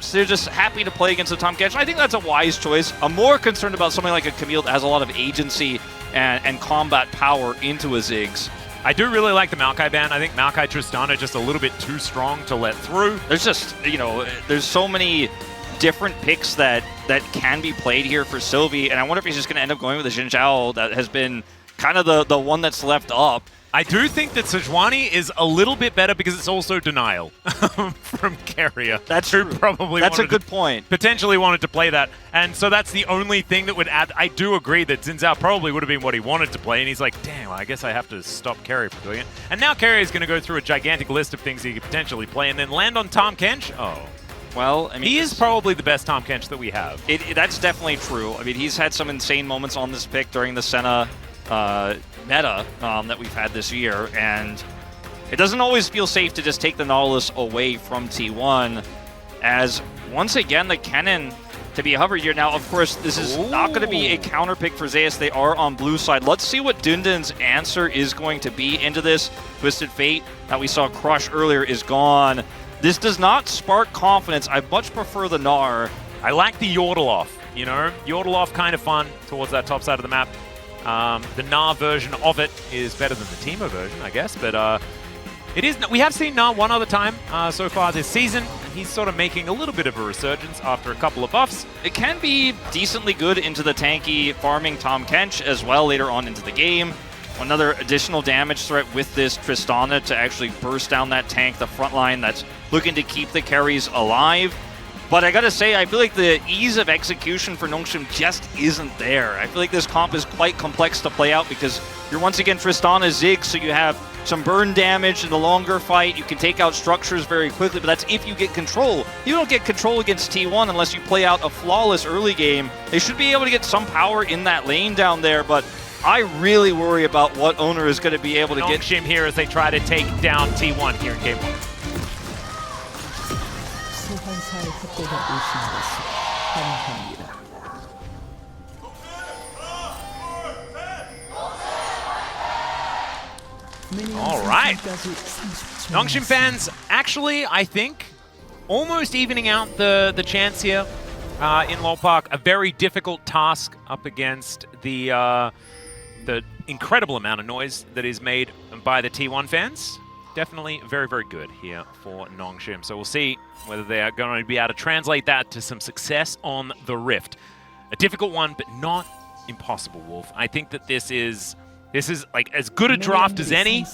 relaxed. They're just happy to play against the Tahm Kench. I think that's a wise choice. I'm more concerned about something like a Camille that has a lot of agency and combat power into a Ziggs. I do really like the Maokai ban. I think Maokai Tristana just a little bit too strong to let through. There's just, you know, there's so many different picks that can be played here for Sylvie, and I wonder if he's just going to end up going with the Xin Zhao that has been kind of the one that's left up. I do think that Sejuani is a little bit better because it's also denial from Carrier. That's true. Probably that's a good point. Potentially wanted to play that. And so that's the only thing that would add. I do agree that Xin Zhao probably would have been what he wanted to play. And he's like, damn, I guess I have to stop Carrier from doing it. And now Carrier is going to go through a gigantic list of things he could potentially play and then land on Tahm Kench. Oh. Well, I mean, he is probably the best Tahm Kench that we have. That's definitely true. I mean, he's had some insane moments on this pick during the Senna meta that we've had this year, and it doesn't always feel safe to just take the Nautilus away from T1, as once again the Kennen to be hovered here. Now, of course, this is not going to be a counter pick for Zeus. They are on blue side. Let's see what Dundun's answer is going to be into this. Twisted Fate that we saw crush earlier is gone. This does not spark confidence. I much prefer the Gnar. I like the Yordle off, you know? Yordle off kind of fun towards that top side of the map. The Gnar version of it is better than the Teemo version, I guess, but it is. We have seen Gnar one other time so far this season, and he's sort of making a little bit of a resurgence after a couple of buffs. It can be decently good into the tanky farming Tahm Kench as well later on into the game. Another additional damage threat with this Tristana to actually burst down that tank, the front line that's looking to keep the carries alive. But I gotta say, I feel like the ease of execution for NONGSHIM just isn't there. I feel like this comp is quite complex to play out because you're once again Tristana Ziggs, so you have some burn damage in the longer fight. You can take out structures very quickly, but that's if you get control. You don't get control against T1 unless you play out a flawless early game. They should be able to get some power in that lane down there, but I really worry about what Owner is going to be able to get. NONGSHIM here as they try to take down T1 here in game 1. All right. NONGSHIM fans, actually, I think, almost evening out the chance here in LoL Park. A very difficult task up against the incredible amount of noise that is made by the T1 fans. Definitely very, very good here for NONGSHIM. So we'll see whether they are going to be able to translate that to some success on the Rift. A difficult one, but not impossible, Wolf. I think that this is like as good a draft as any.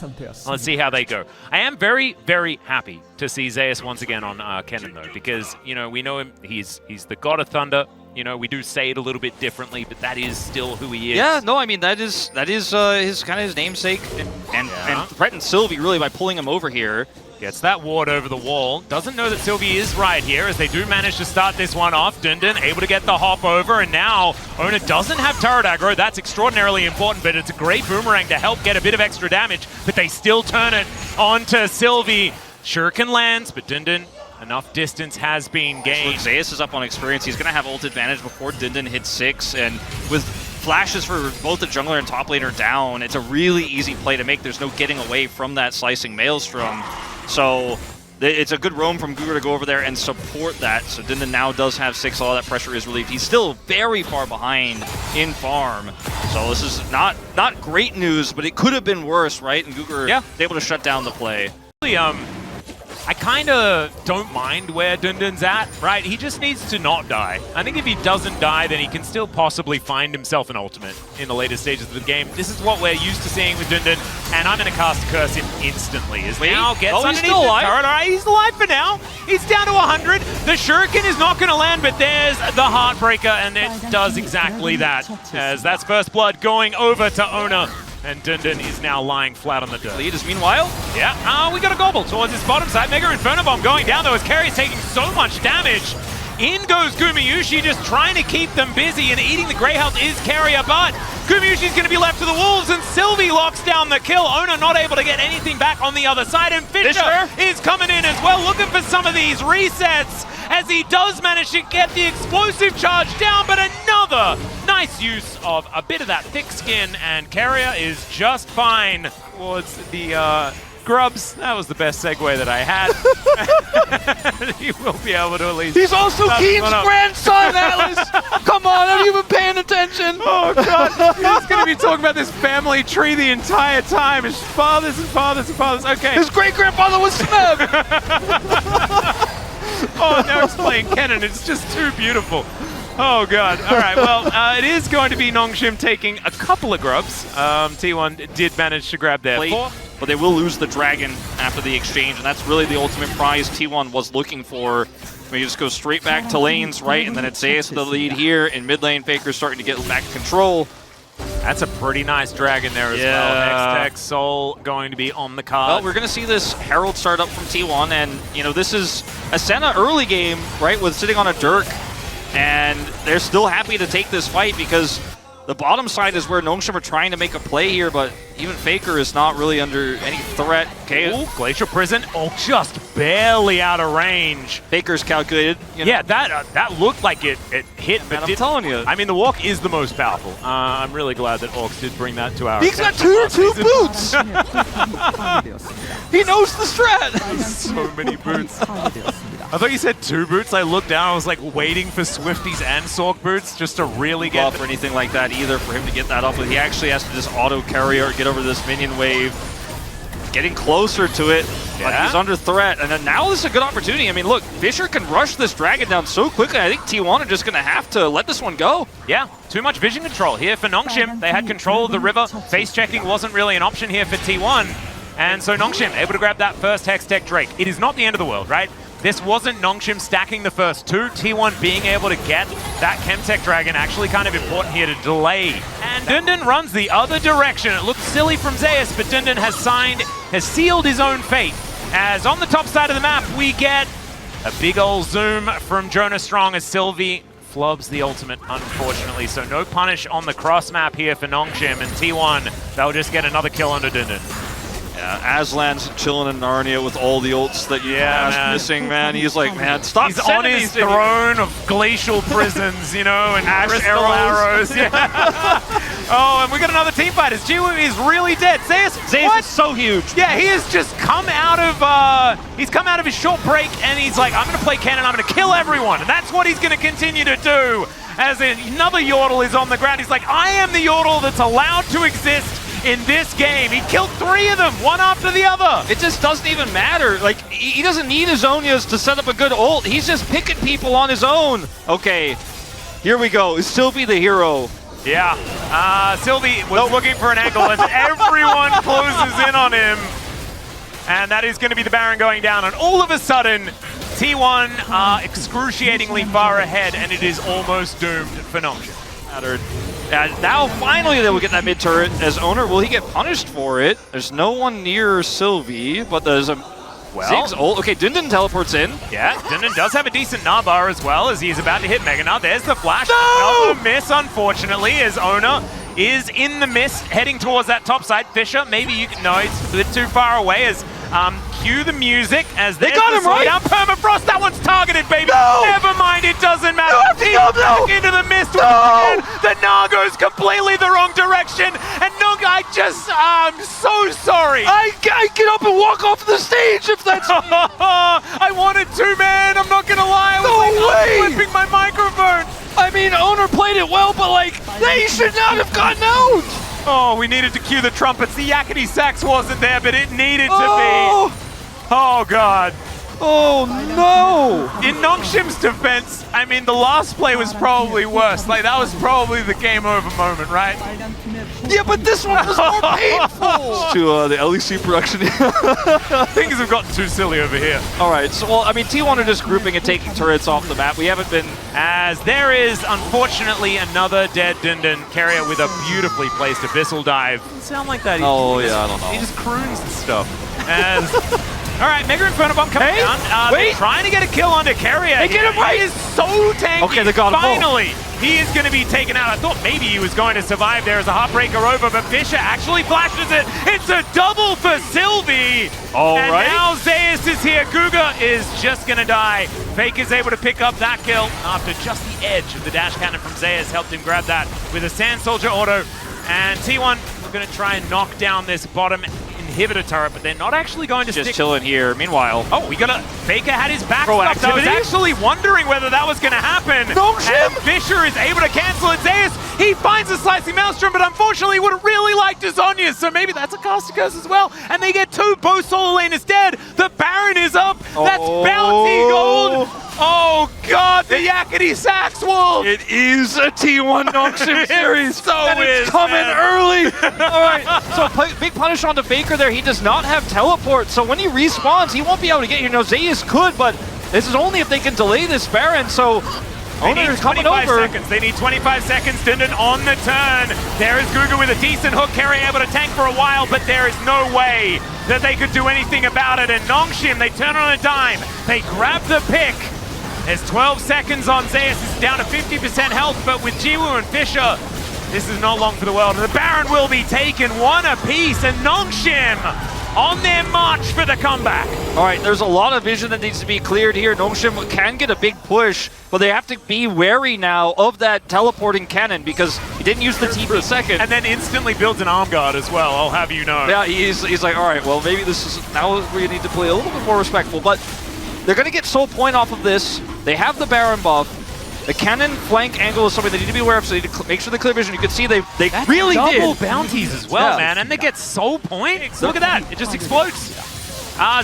Let's see how they go. I am very, very happy to see Zeus once again on Kennen, though, because, you know, we know him. He's the God of Thunder. You know, we do say it a little bit differently, but that is still who he is. Yeah, no, I mean, that is his kind of his namesake, and threatens Sylvie really by pulling him over here. Gets that ward over the wall. Doesn't know that Sylvie is right here, as they do manage to start this one off. Dundun able to get the hop over, and now Ona doesn't have turret aggro. That's extraordinarily important, but it's a great boomerang to help get a bit of extra damage, but they still turn it onto Sylvie. Shuriken lands, but Dundun, enough distance has been gained. So Zeus is up on experience. He's going to have ult advantage before Dundun hits 6, and with flashes for both the jungler and top laner down, it's a really easy play to make. There's no getting away from that slicing Maelstrom. So it's a good roam from Gugur to go over there and support that. So Dundun now does have 6. All that pressure is relieved. He's still very far behind in farm. So this is not great news, but it could have been worse, right? And Gugur is able to shut down the play. I kind of don't mind where Dundun's at, right? He just needs to not die. I think if he doesn't die, then he can still possibly find himself an ultimate in the later stages of the game. This is what we're used to seeing with Dundun, and I'm going to cast Curse him instantly. Now gets underneath the turret. All right, he's alive for now. He's down to 100. The Shuriken is not going to land, but there's the Heartbreaker, and it does exactly that. As that's first blood going over to Ona. And Dundun is now lying flat on the dirt. Lead is meanwhile? Yeah, we got a gobble towards his bottom side. Mega Inferno Bomb going down though as Carrier's taking so much damage. In goes Gumayusi, just trying to keep them busy, and eating the Grey Health is Carrier, but Gumayushi's going to be left to the wolves, and Sylvie locks down the kill. Ona not able to get anything back on the other side, and Fisher is coming in as well, looking for some of these resets, as he does manage to get the explosive charge down, but another nice use of a bit of that thick skin, and Carrier is just fine towards the Grubs, that was the best segue that I had. He will be able to at least... He's also Keen's grandson, Atlas! Come on, have you been paying attention? Oh, God. He's going to be talking about this family tree the entire time. His fathers and fathers and fathers. Okay. His great-grandfather was Smeb! Oh, now he's playing Kennen. It's just too beautiful. Oh, God. All right, well, it is going to be NONGSHIM taking a couple of grubs. T1 did manage to grab their fourth. But they will lose the dragon after the exchange, and that's really the ultimate prize T1 was looking for. We just go straight back to lanes, right? And then it's Zeus with the lead here. In mid lane, Faker's starting to get back control. That's a pretty nice dragon there as well. X-Tech, Soul going to be on the card. Well, we're going to see this Herald start up from T1, and, you know, this is a Senna early game, right, with sitting on a Dirk, and they're still happy to take this fight because the bottom side is where NONGSHIM are trying to make a play here, but even Faker is not really under any threat. Okay. Ooh, Glacial Prison, just barely out of range. Faker's calculated. You know? Yeah, that looked like it hit, but I'm telling you. I mean, the walk is the most powerful. I'm really glad that Orcs did bring that to our He's got 2 boots! He knows the strat! So many boots. I thought you said 2 boots. I looked down, I was like waiting for Swifties and Sork boots just to really get... for anything like that either for him to get that up, but he actually has to just auto-carry or get over this minion wave. Getting closer to it, but he's under threat. And then now this is a good opportunity. I mean, look, Fisher can rush this dragon down so quickly. I think T1 are just going to have to let this one go. Yeah, too much vision control here for NONGSHIM. They had control of the river. Face checking wasn't really an option here for T1. And so NONGSHIM able to grab that first Hextech Drake. It is not the end of the world, right? This wasn't NONGSHIM stacking the first 2. T1 being able to get that Chemtech Dragon actually kind of important here to delay. And Dundun runs the other direction. It looks silly from Zeus, but Dundun has sealed his own fate. As on the top side of the map, we get a big old zoom from Jonah Strong as Sylvie flubs the ultimate, unfortunately. So no punish on the cross map here for NONGSHIM, and T1, they'll just get another kill under Dundun. Aslan's chilling in Narnia with all the ults that you missing, man. He's like, man, stop. He's on his throne of glacial prisons, you know, and crystal arrows. Yeah. Oh, and we got another team fight. As Jiwoo is really dead. Zeus is so huge. Yeah, he has just come out of his short break, and he's like, I'm going to play Cannon. I'm going to kill everyone, and that's what he's going to continue to do. As another Yordle is on the ground, he's like, I am the Yordle that's allowed to exist in this game. He killed 3 of them, one after the other. It just doesn't even matter. Like, he doesn't need his Zhonya's to set up a good ult. He's just picking people on his own. Okay, here we go. Is Sylvie the hero? Yeah. Sylvie was looking for an angle as everyone closes in on him. And that is going to be the Baron going down. And all of a sudden, T1 are excruciatingly far ahead, and it is almost doomed for NONGSHIM. Now finally they will get that mid turret as owner. Will he get punished for it? There's no one near Sylvie, but there's a Ziggs ult. Okay, Dundun teleports in. Yeah, Dundun does have a decent Nabar as well as he's about to hit Mega Gnar. There's the flash. No! Another miss, unfortunately, as Owner is in the mist heading towards that top side. Fisher, maybe you can... No, it's a bit too far away as... cue the music as they got him right. Down Permafrost, that one's targeted, baby. No! Never mind, it doesn't matter. No! Into the mist. No! The Gnar goes completely the wrong direction, and I'm so sorry. I get up and walk off the stage if that's me. I wanted to, man. I'm not gonna lie. I was flipping my microphone. I mean, Owner played it well, but like they should not have gotten out. Oh, we needed to cue the trumpets. The yakety sax wasn't there, but it needed to be. Oh, God. Oh, no. In NONGSHIM's defense, I mean, the last play was probably worse. Like, that was probably the game over moment, right? Yeah, but this one was more painful. To the LEC production. Things have gotten too silly over here. All right, so, well, I mean, T1 are just grouping and taking turrets off the map. We haven't been... As there is, unfortunately, another dead Dundun carrier with a beautifully placed Abyssal Dive. Doesn't sound like that. I don't know. He just croons and stuff. As... All right, Mega Inferno Bomb coming down. They're trying to get a kill onto Carrier. They get him right. He is so tanky. Okay, they got him. Finally, he is going to be taken out. I thought maybe he was going to survive there as a Heartbreaker over, but Fisher actually flashes it. It's a double for Sylvie. And now Zeus is here. Guga is just going to die. Fake is able to pick up that kill after just the edge of the dash cannon from Zeus helped him grab that with a Sand Soldier auto. And T1 are going to try and knock down this bottom inhibitor turret, but they're not actually going to Just stick. chilling here. Meanwhile, Oh, we got a FAKER had his back Pro stopped. I was activity? actually wondering whether that was going to happen. NONGSHIM! And Fisher is able to cancel it. Zeus, he finds a slicing maelstrom, but unfortunately would have really liked his Zhonya's, so maybe that's a caster curse as well. And they get 2. Both solo lane is dead. The Baron is up. That's bounty gold. Oh God, the Yakety Sax Wolf! it is a T1 NONGSHIM series. So and it's is, coming man. early. All right, so big punish on the FAKER there. He does not have teleport, so when he respawns, he won't be able to get here. No, Zeus could, but this is only if they can delay this Baron. So They need Owner is coming 25 over. seconds. They need 25 seconds. Dundon on the turn. There is Guga with a decent hook. Carry able to tank for a while, but there is no way that they could do anything about it. And NONGSHIM, they turn on a dime. They grab the pick. There's 12 seconds on Zeus. It's down to 50% health, but with Jiwoo and Fisher, this is not long for the world. The Baron will be taken 1 apiece, and NONGSHIM on their march for the comeback. All right, there's a lot of vision that needs to be cleared here. NONGSHIM can get a big push, but they have to be wary now of that teleporting cannon because he didn't use the T for a second. And then instantly builds an arm guard as well, I'll have you know. Yeah, he's like, all right, well, maybe this is now we need to play a little bit more respectful, but they're going to get soul point off of this. They have the Baron buff. The cannon flank angle is something they need to be aware of, so they need to make sure the clear vision. You can see they really double did. bounties as well, Yeah. man, and they get soul points. Look at that, it just explodes.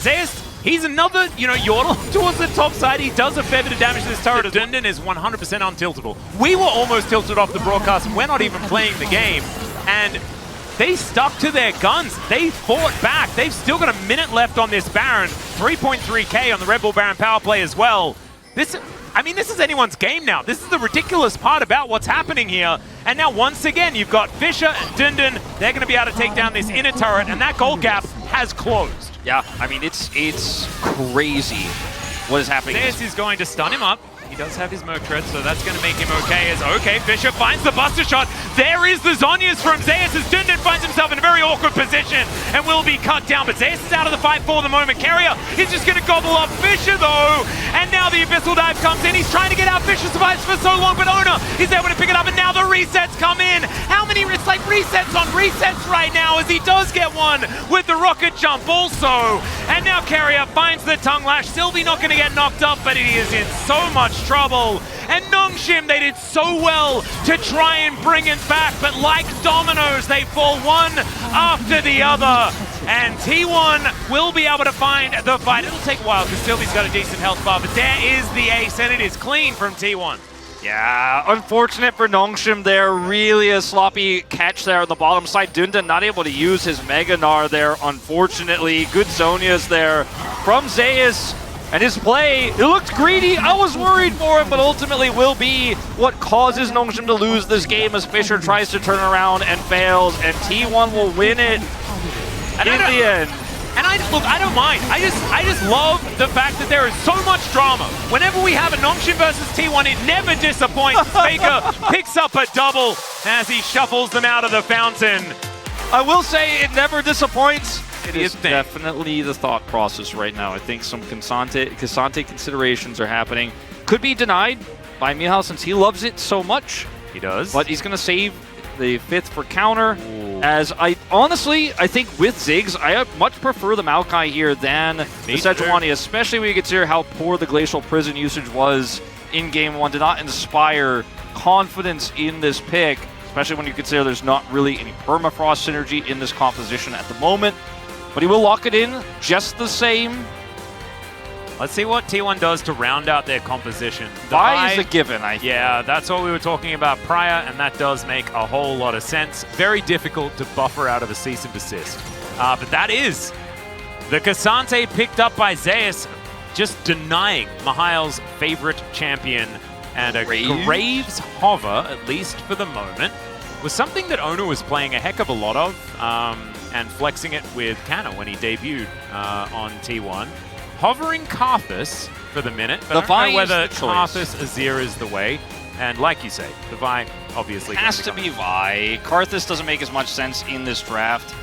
Zeus, he's another, yordle towards the top side. He does a fair bit of damage to this turret. Dundon is 100% untiltable. We were almost tilted off the broadcast, and we're not even playing the game. And they stuck to their guns. They fought back. They've still got a minute left on this Baron. 3.3k on the Red Bull Baron power play as well. This is anyone's game now. This is the ridiculous part about what's happening here. And now once again, you've got Fisher and Dundon. They're going to be able to take down this inner turret, and that gold gap has closed. Yeah, I mean, it's crazy what is happening. Zeus is going to stun him up. He does have his Merc Tread, so that's going to make him okay. Fisher finds the Buster Shot. There is the Zhonya's from Zeus as Dundon finds himself in a very awkward position and will be cut down. But Zeus is out of the fight for the moment. Carrier is just going to gobble up Fisher, though. And now the Abyssal Dive comes in. He's trying to get out. Fisher survives for so long, but Owner is able to pick it up, and now the resets come in. How many? It's like resets on resets right now as he does get one with the rocket jump also. And now Carrier finds the tongue lash. Sylvie not going to get knocked up, but he is in so much trouble. And NONGSHIM, they did so well to try and bring it back, but like dominoes, they fall one after the other. And T1 will be able to find the fight. It'll take a while because Sylvie's got a decent health bar, but there is the ace, and it is clean from T1. Yeah, unfortunate for NONGSHIM there. Really a sloppy catch there on the bottom side. Dundon not able to use his Mega Gnar there, unfortunately. Good Zhonya's there from Zeus. And his play, it looked greedy. I was worried for him, but ultimately will be what causes NONGSHIM to lose this game as Fisher tries to turn around and fails, and T1 will win it in the end. And I don't mind. I just love the fact that there is so much drama. Whenever we have a NONGSHIM versus T1, it never disappoints. FAKER picks up a double as he shuffles them out of the fountain. I will say it never disappoints. It is think? definitely the thought process right now. I think some Cassante considerations are happening. Could be denied by Mihal since he loves it so much. He does. But he's going to save the 5th for counter. Ooh. As I think with Ziggs, I much prefer the Maokai here than the Sejuani, especially when you consider how poor the Glacial Prison usage was in Game 1. Did not inspire confidence in this pick, especially when you consider there's not really any Permafrost synergy in this composition at the moment. But he will lock it in just the same. Let's see what T1 does to round out their composition. Vi is a given, I think. Yeah, that's what we were talking about prior, and that does make a whole lot of sense. Very difficult to buffer out of a cease and desist. But that is the Cassante picked up by Zeus, just denying Mihail's favorite champion. And a Graves Hover, at least for the moment, was something that Owner was playing a heck of a lot of, and flexing it with Canna when he debuted on T1. Hovering Karthus for the minute, but I don't know whether Karthus Azir is the way. And like you say, the Vi obviously has to be Vi. Karthus doesn't make as much sense in this draft.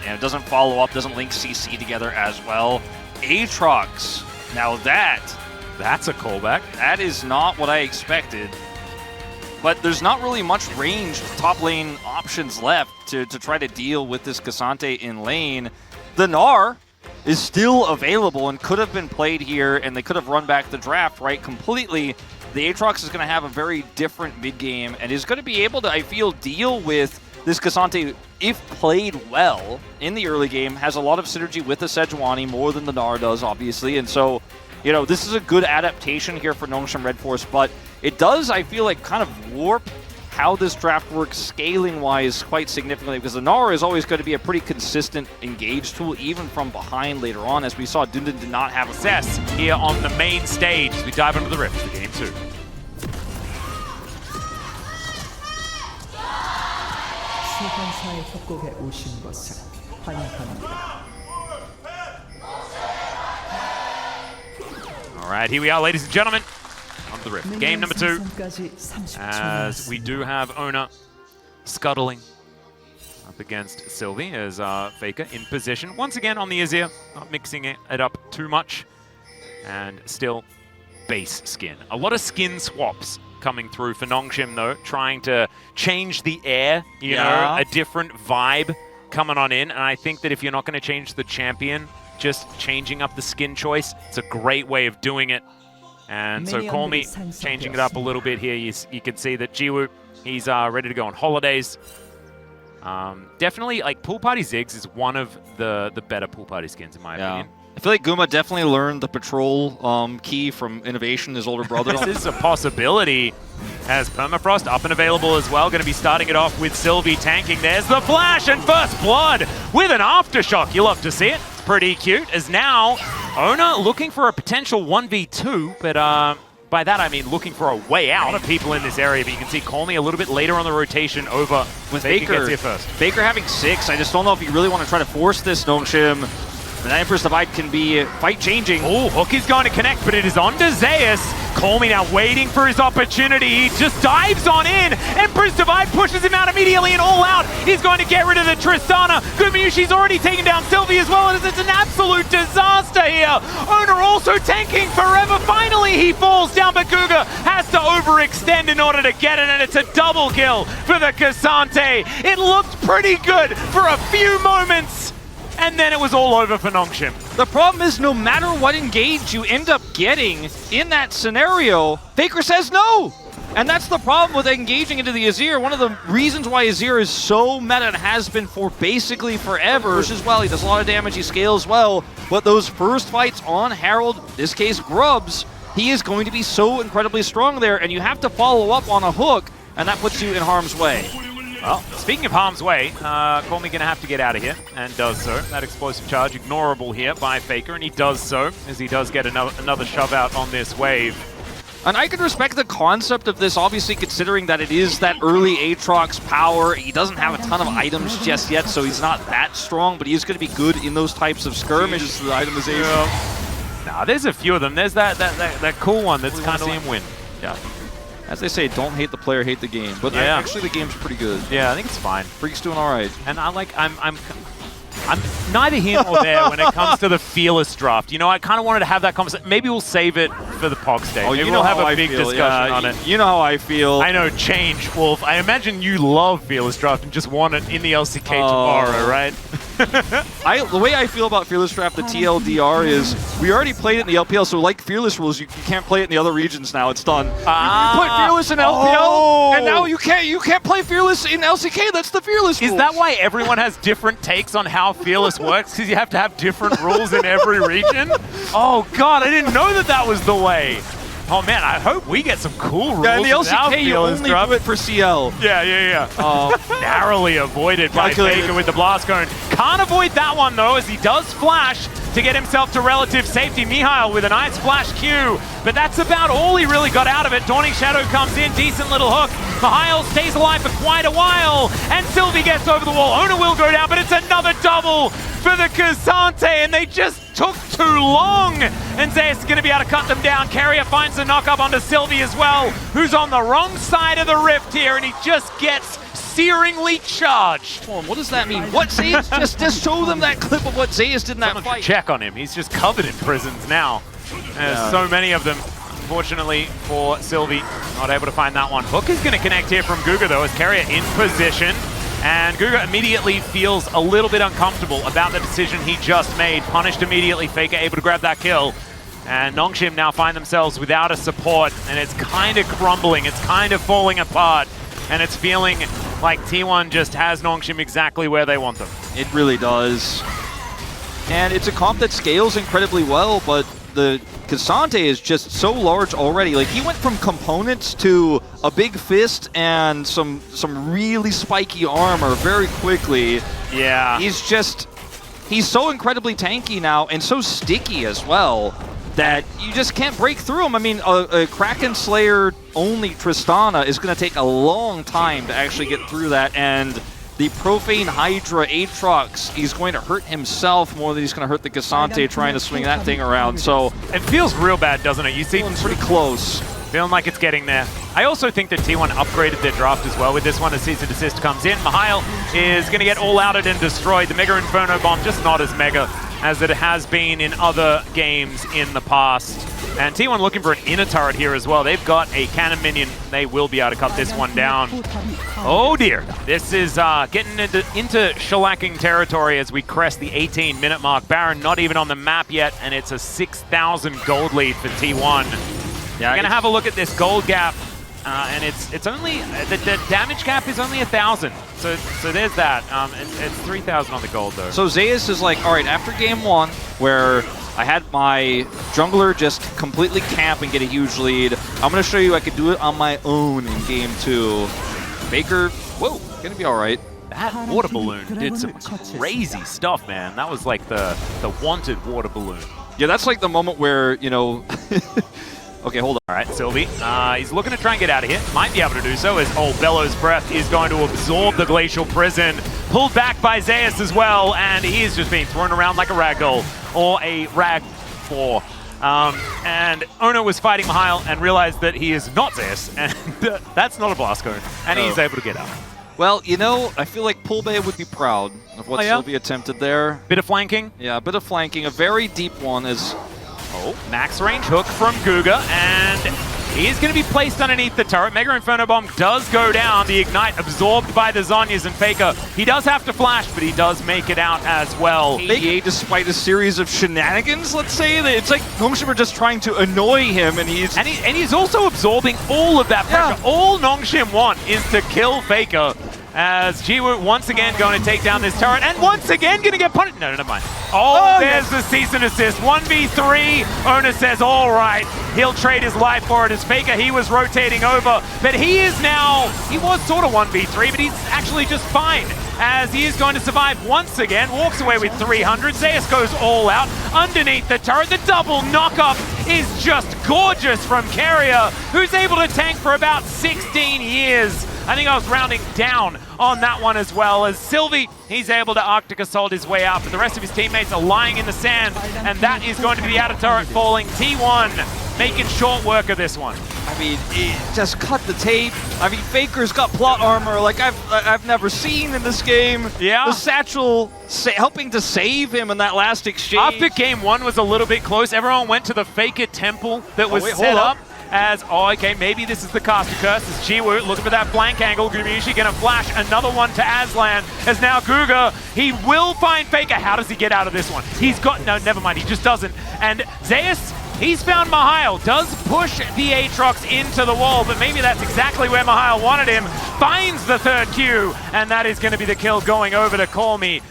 And it doesn't follow up, doesn't link CC together as well. Aatrox, now that's a callback. That is not what I expected. but there's not really much range top lane options left to try to deal with this K'Sante in lane. The Gnar is still available and could have been played here, and they could have run back the draft, right, completely. The Aatrox is going to have a very different mid-game and is going to be able to, I feel, deal with this K'Sante, if played well in the early game, has a lot of synergy with the Sejuani, more than the Gnar does, obviously. And so, you know, this is a good adaptation here for NONGSHIM Red Force, but it does, I feel like, kind of warp how this draft works scaling-wise quite significantly, because the Gnar is always going to be a pretty consistent engage tool, even from behind later on, as we saw Dundun did not have success here on the main stage as we dive into the Rift for Game 2. All right, here we are, ladies and gentlemen, on the Rift. Game number 2, as we do have Ona scuttling up against Sylvie as Faker in position. Once again on the Azir, not mixing it up too much, and still base skin. A lot of skin swaps coming through for NONGSHIM, though, trying to change the air, you know, a different vibe coming on in. And I think that if you're not going to change the champion, just changing up the skin choice, it's a great way of doing it. And so Call Me changing it up a little bit here. You can see that Jiwoo, he's ready to go on holidays. Definitely, like, Pool Party Ziggs is one of the better Pool Party skins, in my opinion. I feel like Guma definitely learned the patrol key from Innovation, his older brother. This is a possibility, as Permafrost up and available as well. Going to be starting it off with Sylvie tanking. There's the flash and first blood with an aftershock. You love to see it. It's pretty cute. As now, Ona looking for a potential 1v2, but by that I mean looking for a way out of people in this area. But you can see Call Me a little bit later on the rotation over with Faker Baker. Gets here first. Baker having 6. I just don't know if you really want to try to force this, NONGSHIM. The Emperor's Divide can be fight-changing. Oh, Hook is going to connect, but it is on to Zeus. Call Me now waiting for his opportunity. He just dives on in. Emperor's Divide pushes him out immediately and all out. He's going to get rid of the Tristana. Gumayushi's already taken down Sylvie as well, as it's an absolute disaster here. Ona also tanking forever. Finally, he falls down, but Guga has to overextend in order to get it, and it's a double kill for the K'Sante. It looked pretty good for a few moments, and then it was all over for NONGSHIM. The problem is, no matter what engage you end up getting in that scenario, Faker says no. And that's the problem with engaging into the Azir. One of the reasons why Azir is so meta and has been for basically forever. Pushes well, he does a lot of damage, he scales well. But those first fights on Herald, in this case Grubs, he is going to be so incredibly strong there, and you have to follow up on a hook, and that puts you in harm's way. Well, speaking of harm's way, Call Me going to have to get out of here, and does so. That explosive charge ignorable here by Faker, and he does so, as he does get another shove out on this wave. And I can respect the concept of this, obviously, considering that it is that early Aatrox power. He doesn't have a ton of items just yet, so he's not that strong, but he is going to be good in those types of skirmishes. The itemization. Nah, there's a few of them. There's that cool one that's kind of him win. Yeah. As they say, don't hate the player, hate the game. But actually, the game's pretty good. Yeah, I think it's fine. Freak's doing all right. And I'm neither here nor there when it comes to the Fearless draft. You know, I kind of wanted to have that conversation. Maybe we'll save it for the POG stage. Oh, Maybe we'll have a big discussion on it. You know how I feel. I know, change, Wolf. I imagine you love Fearless draft and just want it in the LCK tomorrow, right? The way I feel about Fearless Draft, the TLDR, is we already played it in the LPL, so like Fearless rules, you can't play it in the other regions now. It's done. You put Fearless in LPL, and now you can't play Fearless in LCK. That's the Fearless rules. Is that why everyone has different takes on how Fearless works? Because you have to have different rules in every region? Oh, God, I didn't know that was the way. Oh, man, I hope we get some cool rules. Yeah, in the LCK, you only do it for CL. Yeah. Narrowly avoided by Faker with the Blast Cone. Can't avoid that one, though, as he does flash to get himself to relative safety. Mihail with a nice flash Q, but that's about all he really got out of it. Dawning Shadow comes in, decent little hook. Mihail stays alive for quite a while, and Sylvie gets over the wall. Ona will go down, but it's another double for the K'Sante, and they just took too long. And Zeus is going to be able to cut them down. Carrier finds the knock-up onto Sylvie as well, who's on the wrong side of the rift here, and he just gets searingly charged. What does that mean? What Zeus? just show them that clip of what Zeus did in that fight. Check on him. He's just covered in prisons now. There's so many of them. unfortunately for Sylvie. Not able to find that one. Hook is going to connect here from Guga, though, as Carrier in position. And Guga immediately feels a little bit uncomfortable about the decision he just made. Punished immediately. Faker able to grab that kill. And NONGSHIM now find themselves without a support. And it's kind of crumbling. It's kind of falling apart. And it's feeling like T1 just has NONGSHIM exactly where they want them. It really does. And it's a comp that scales incredibly well, but the Cassante is just so large already. Like, he went from components to a big fist and some really spiky armor very quickly. Yeah. He's so incredibly tanky now and so sticky as well that you just can't break through him. I mean, a Kraken Slayer only Tristana is going to take a long time to actually get through that, and the Profane Hydra Aatrox, he's going to hurt himself more than he's going to hurt the Cassante trying to swing that thing around. So it feels real bad, doesn't it? You see, pretty close. Feeling like it's getting there. I also think that T1 upgraded their draft as well with this one as Cease and Desist comes in. Mihail is going to get all-outed and destroyed. The Mega Inferno Bomb just not as mega as it has been in other games in the past. And T1 looking for an inner turret here as well. They've got a cannon minion. They will be able to cut this one down. Oh dear. This is getting into shellacking territory as we crest the 18-minute mark. Baron not even on the map yet, and it's a 6,000 gold lead for T1. Yeah, we're going to have a look at this gold gap, and it's only, the damage gap is only 1,000. So there's that. It's 3,000 on the gold, though. So Zeus is like, all right, after game one, where I had my jungler just completely camp and get a huge lead, I'm going to show you I could do it on my own in game two. Faker, whoa, going to be all right. That water balloon did some crazy stuff, man. That was like the wanted water balloon. Yeah, that's like the moment where, you know... Okay, hold on. All right, Sylvie. He's looking to try and get out of here. Might be able to do so as Bellows Breath is going to absorb the Glacial Prison. Pulled back by Zeus as well, and he is just being thrown around like a ragdoll, or a rag 4. And Ono was fighting Mihail and realized that he is not Zeus, and that's not a blast cone, and he's able to get out. Well, you know, I feel like Poolbay would be proud of what Sylvie attempted there. Bit of flanking? Yeah, a bit of flanking. A very deep one is... Oh, max range hook from Guga, and he is going to be placed underneath the turret. Mega Inferno Bomb does go down. The Ignite absorbed by the Zhonya's and Faker. He does have to flash, but he does make it out as well. ADA, despite a series of shenanigans, let's say, that it's like NONGSHIM are just trying to annoy him, and he's also absorbing all of that pressure. Yeah. All NONGSHIM want is to kill Faker. As Jiwoo once again going to take down this turret, and once again going to get punished. No, never mind. Oh, there's the cease and desist. 1v3. Ona says, all right, he'll trade his life for it. As Faker, he was rotating over, but he is now, he was sort of 1v3, but he's actually just fine. As he is going to survive once again, walks away with 300. Zeus goes all out underneath the turret. The double knockup is just gorgeous from Carrier, who's able to tank for about 16 years. I think I was rounding down on that one as well. As Sylvie, he's able to Arctic Assault his way out, but the rest of his teammates are lying in the sand, and that is going to be the outer turret falling. T1 making short work of this one. I mean, it just cut the tape. I mean, Faker's got plot armor like I've never seen in this game. Yeah. The satchel helping to save him in that last exchange. After game one was a little bit close, everyone went to the Faker temple that was set up. As, okay, maybe this is the caster curse. As Jiwoo looking for that flank angle. Gumiushi gonna flash another one to Aslan. As now Guga, he will find Faker. How does he get out of this one? He's got, no, never mind, he just doesn't. And Zeus, he's found Mihail. Does push the Aatrox into the wall, but maybe that's exactly where Mihail wanted him. Finds the third Q, and that is gonna be the kill going over to Call Me.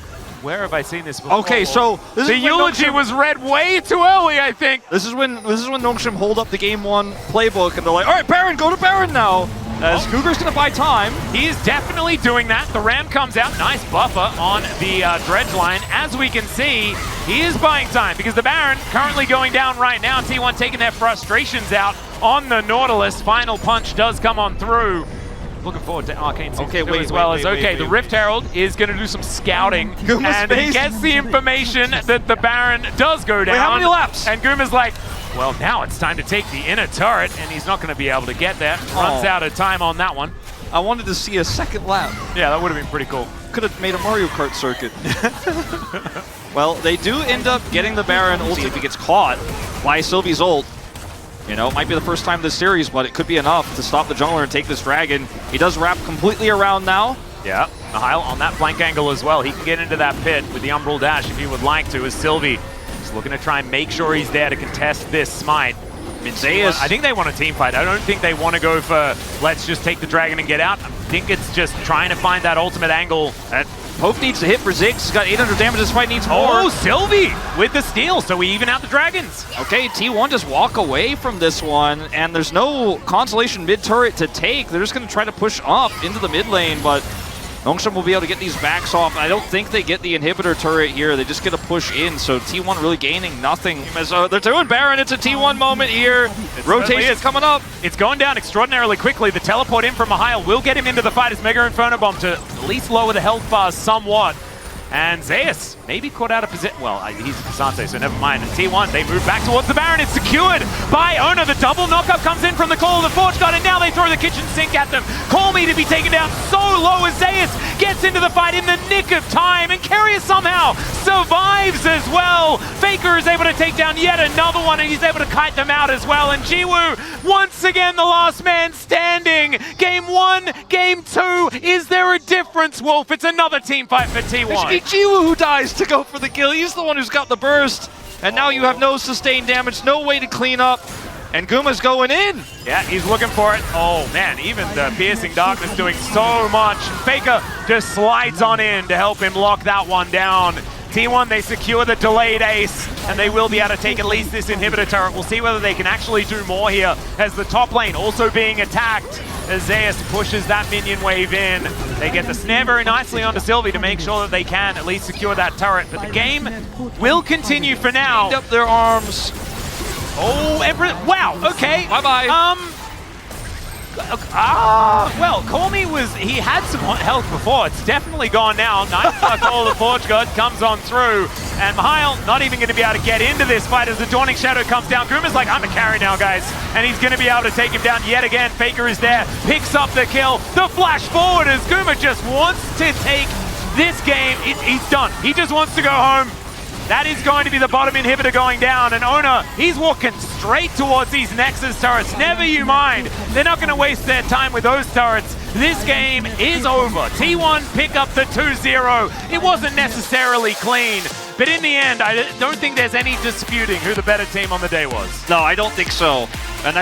Where have I seen this before? Okay, so the eulogy was read way too early, I think. This is when NONGSHIM hold up the game one playbook and they're like, all right, Baron, go to Baron now. As Cougar's gonna buy time. He is definitely doing that. The Ram comes out, nice buffer on the dredge line. As we can see, he is buying time because the Baron currently going down right now. T1 taking their frustrations out on the Nautilus. Final punch does come on through. Looking forward to Arcane 6 as well. The Rift Herald is going to do some scouting, and he gets the information that the Baron does go down. Wait, how many laps? And Guma's like, well, now it's time to take the inner turret, and he's not going to be able to get there. Runs out of time on that one. I wanted to see a second lap. Yeah, that would have been pretty cool. Could have made a Mario Kart circuit. Well, they do end up getting the Baron ult if he gets caught by Sylvie's ult. You know, it might be the first time this series, but it could be enough to stop the jungler and take this dragon. He does wrap completely around now. Yeah, Mihail on that flank angle as well. He can get into that pit with the Umbral Dash if he would like to, as Sylvie is looking to try and make sure he's there to contest this smite. Zeus. I think they want a team fight. I don't think they want to go for, let's just take the dragon and get out. I think it's just trying to find that ultimate angle. Pope needs to hit for Ziggs. He's got 800 damage. This fight needs more. Oh, Sylvie with the steal, so we even out the dragons. Okay, T1 just walk away from this one, and there's no consolation mid-turret to take. They're just going to try to push up into the mid lane, but NONGSHIM will be able to get these backs off. I don't think they get the inhibitor turret here. They just get a push in, so T1 really gaining nothing. As they're doing Baron. It's a T1 moment here. Rotation coming up. It's going down extraordinarily quickly. The teleport in from Mihail will get him into the fight as Mega Inferno Bomb to at least lower the health bars somewhat. And Zeus maybe caught out of position. Well, he's Casante, so never mind. And T1, they move back towards the Baron. It's secured by Ona. The double knockup comes in from the Call of the Forge God, and now they throw the kitchen sink at them. Call Me to be taken down so low as Zeus gets into the fight in the nick of time, and Carrier somehow survives as well. Faker is able to take down yet another one, and he's able to kite them out as well. And Jiwoo, once again, the last man standing. Game 1, Game 2. Is there a difference, Wolf? It's another team fight for T1. It's Jiwoo who dies to go for the kill. He's the one who's got the burst. And now you have no sustained damage, no way to clean up. And Guma's going in. Yeah, he's looking for it. Oh man, even the Piercing Darkness doing so much. Faker just slides on in to help him lock that one down. T1, they secure the delayed ace, and they will be able to take at least this inhibitor turret. We'll see whether they can actually do more here, as the top lane also being attacked. As Zeus pushes that minion wave in. They get the snare very nicely onto Sylvie to make sure that they can at least secure that turret. But the game will continue for now. Up their arms. Oh, wow, okay. Bye-bye. Well, Call Me he had some health before. It's definitely gone now. Nice Call of the Forge God comes on through. And Mihail not even going to be able to get into this fight as the Dawning Shadow comes down. Guma's like, I'm a carry now, guys. And he's going to be able to take him down yet again. Faker is there, picks up the kill. The flash forward as Guma just wants to take this game. He's done. He just wants to go home. That is going to be the bottom inhibitor going down, and Ona, he's walking straight towards these Nexus turrets. Never you mind. They're not going to waste their time with those turrets. This game is over. T1 pick up the 2-0. It wasn't necessarily clean, but in the end, I don't think there's any disputing who the better team on the day was. No, I don't think so. And